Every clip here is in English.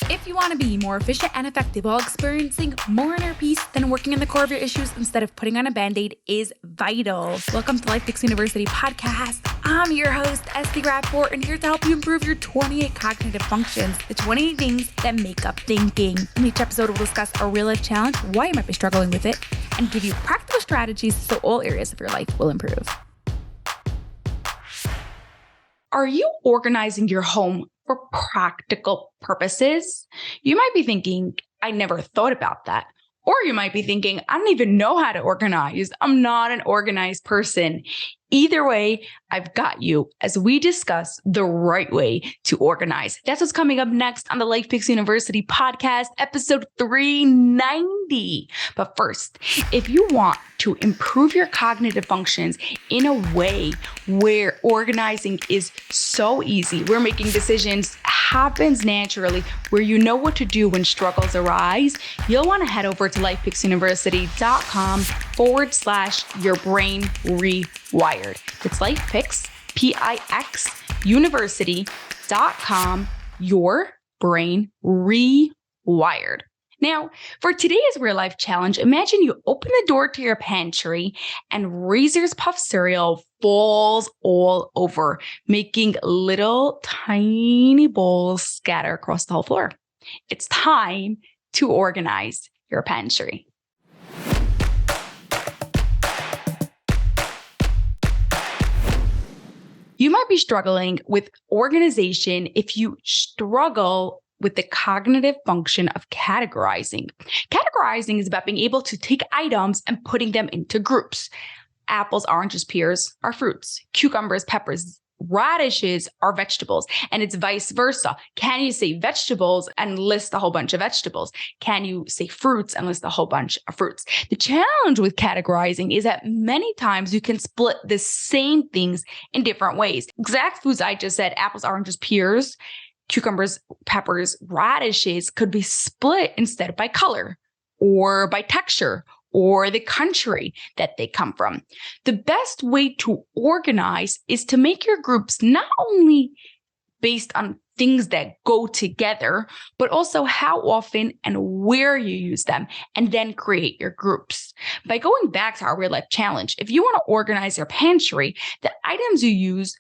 If you want to be more efficient and effective while experiencing more inner peace, then working on the core of your issues instead of putting on a Band-Aid is vital. Welcome to LifePix University podcast. I'm your host, Esty Rapport, and here to help you improve your 28 cognitive functions, the 28 things that make up thinking. In each episode, we'll discuss a real-life challenge, why you might be struggling with it, and give you practical strategies so all areas of your life will improve. Are you organizing your home for practical purposes? You might be thinking, I never thought about that. Or you might be thinking, I don't even know how to organize. I'm not an organized person. Either way, I've got you as we discuss the right way to organize. That's what's coming up next on the LifePix University podcast, episode 390. But first, if you want to improve your cognitive functions in a way where organizing is so easy, where making decisions happens naturally, where you know what to do when struggles arise, you'll want to head over to lifepixuniversity.com/yourbrainrewired. It's LifePix, P-I-X, university.com, your brain rewired. Now, for today's real life challenge, imagine you open the door to your pantry and Reese's Puff cereal falls all over, making little tiny balls scatter across the whole floor. It's time to organize your pantry. You might be struggling with organization if you struggle with the cognitive function of categorizing. Categorizing is about being able to take items and putting them into groups. Apples, oranges, pears are fruits. Cucumbers, peppers, radishes are vegetables, and it's vice versa. Can you say vegetables and list a whole bunch of vegetables? Can you say fruits and list a whole bunch of fruits? The challenge with categorizing is that many times you can split the same things in different ways. Exact foods I just said, apples, oranges, pears, cucumbers, peppers, radishes, could be split instead by color or by texture or the country that they come from. The best way to organize is to make your groups not only based on things that go together, but also how often and where you use them, and then create your groups. By going back to our real life challenge, if you want to organize your pantry, the items you use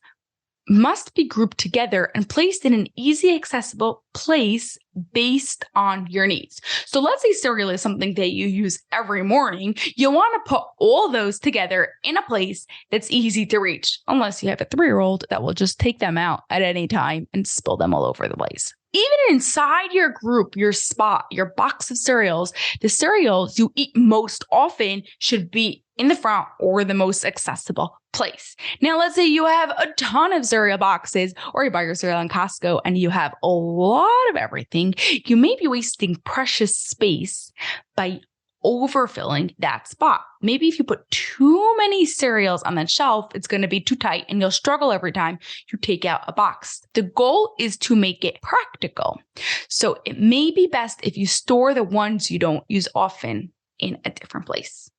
must be grouped together and placed in an easy accessible place based on your needs. So let's say cereal is something that you use every morning. You want to put all those together in a place that's easy to reach, unless you have a 3-year-old that will just take them out at any time and spill them all over the place. Even inside your group, your spot, your box of cereals, the cereals you eat most often should be in the front or the most accessible place. Now, let's say you have a ton of cereal boxes, or you buy your cereal in Costco and you have a lot of everything. You may be wasting precious space by overfilling that spot. Maybe if you put too many cereals on that shelf, it's going to be too tight and you'll struggle every time you take out a box. The goal is to make it practical. So it may be best if you store the ones you don't use often in a different place.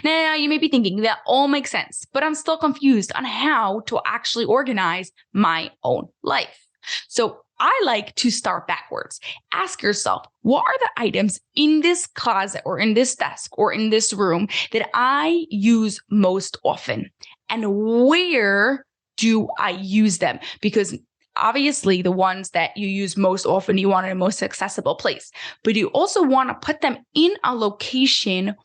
Now, you may be thinking that all makes sense, but I'm still confused on how to actually organize my own life. So I like to start backwards. Ask yourself, what are the items in this closet or in this desk or in this room that I use most often? And where do I use them? Because obviously, the ones that you use most often, you want in a most accessible place, but you also want to put them in a location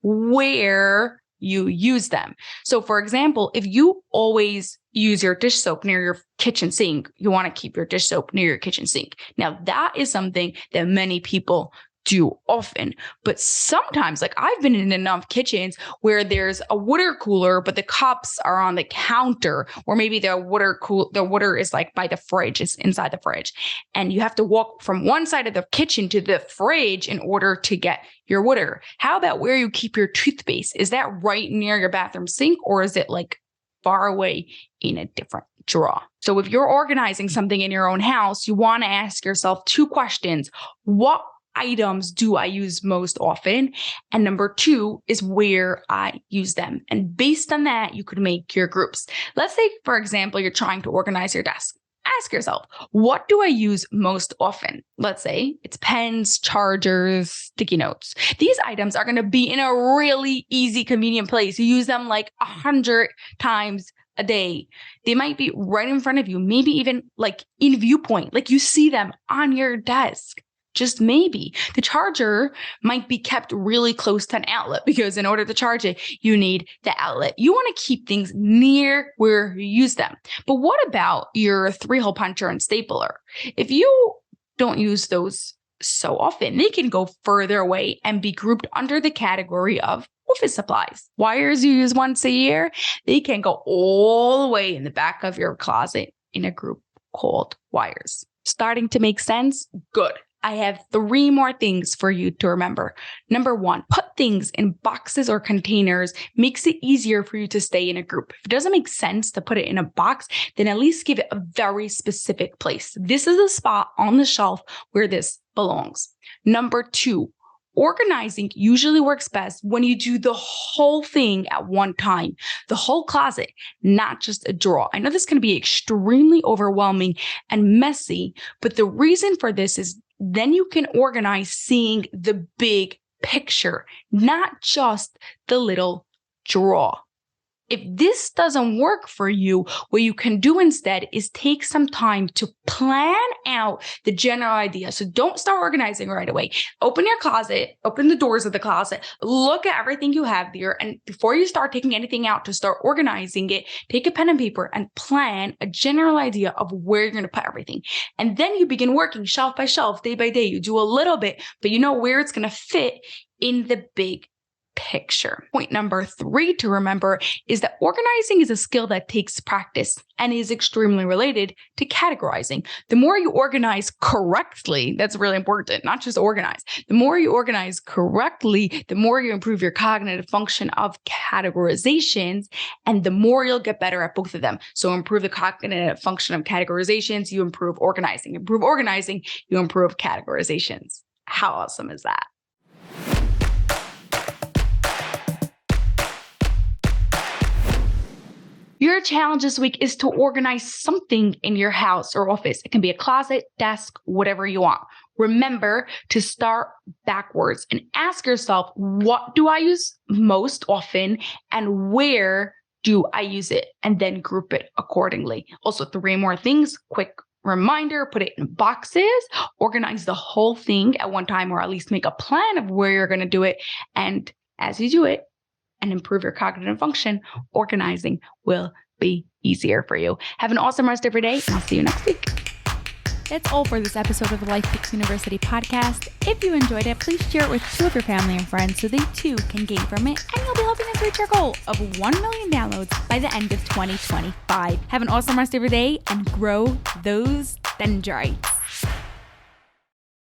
where you use them. So for example, if you always use your dish soap near your kitchen sink, you want to keep your dish soap near your kitchen sink. Now that is something that many people do often, but sometimes, like I've been in enough kitchens where there's a water cooler, but the cups are on the counter, or maybe the water is like by the fridge, it's inside the fridge, and you have to walk from one side of the kitchen to the fridge in order to get your water. How about where you keep your toothpaste? Is that right near your bathroom sink, or is it like far away in a different drawer? So if you're organizing something in your own house, you want to ask yourself 2 questions. What items do I use most often? And number 2 is where I use them. And based on that, you could make your groups. Let's say, for example, you're trying to organize your desk. ask yourself, what do I use most often? Let's say it's pens, chargers, sticky notes. These items are going to be in a really easy, convenient place. You use them like 100 times a day. They might be right in front of you, maybe even like in viewpoint, like you see them on your desk. Just maybe. The charger might be kept really close to an outlet because in order to charge it, you need the outlet. You want to keep things near where you use them. But what about your 3-hole puncher and stapler? If you don't use those so often, they can go further away and be grouped under the category of office supplies. Wires you use once a year, they can go all the way in the back of your closet in a group called wires. Starting to make sense? Good. I have 3 more things for you to remember. Number 1, put things in boxes or containers makes it easier for you to stay in a group. If it doesn't make sense to put it in a box, then at least give it a very specific place. This is a spot on the shelf where this belongs. Number 2, organizing usually works best when you do the whole thing at one time, the whole closet, not just a drawer. I know this can be extremely overwhelming and messy, but the reason for this is then you can organize seeing the big picture, not just the little drawer. If this doesn't work for you, what you can do instead is take some time to plan out the general idea. So don't start organizing right away. Open your closet, open the doors of the closet, look at everything you have there. And before you start taking anything out to start organizing it, take a pen and paper and plan a general idea of where you're going to put everything. And then you begin working shelf by shelf, day by day. You do a little bit, but you know where it's going to fit in the big picture. Point number 3 to remember is that organizing is a skill that takes practice and is extremely related to categorizing. The more you organize correctly, that's really important, not just organize. The more you organize correctly, the more you improve your cognitive function of categorizations, and the more you'll get better at both of them. So improve the cognitive function of categorizations, you improve organizing. Improve organizing, you improve categorizations. How awesome is that? Your challenge this week is to organize something in your house or office. It can be a closet, desk, whatever you want. Remember to start backwards and ask yourself, what do I use most often and where do I use it? And then group it accordingly. Also, 3 more things. Quick reminder, put it in boxes, organize the whole thing at one time, or at least make a plan of where you're going to do it. And as you do it, and improve your cognitive function, organizing will be easier for you. Have an awesome rest of your day, and I'll see you next week. That's all for this episode of the Life Fix University podcast. If you enjoyed it, please share it with 2 of your family and friends so they too can gain from it, and you'll be helping us reach our goal of 1 million downloads by the end of 2025. Have an awesome rest of your day and grow those dendrites.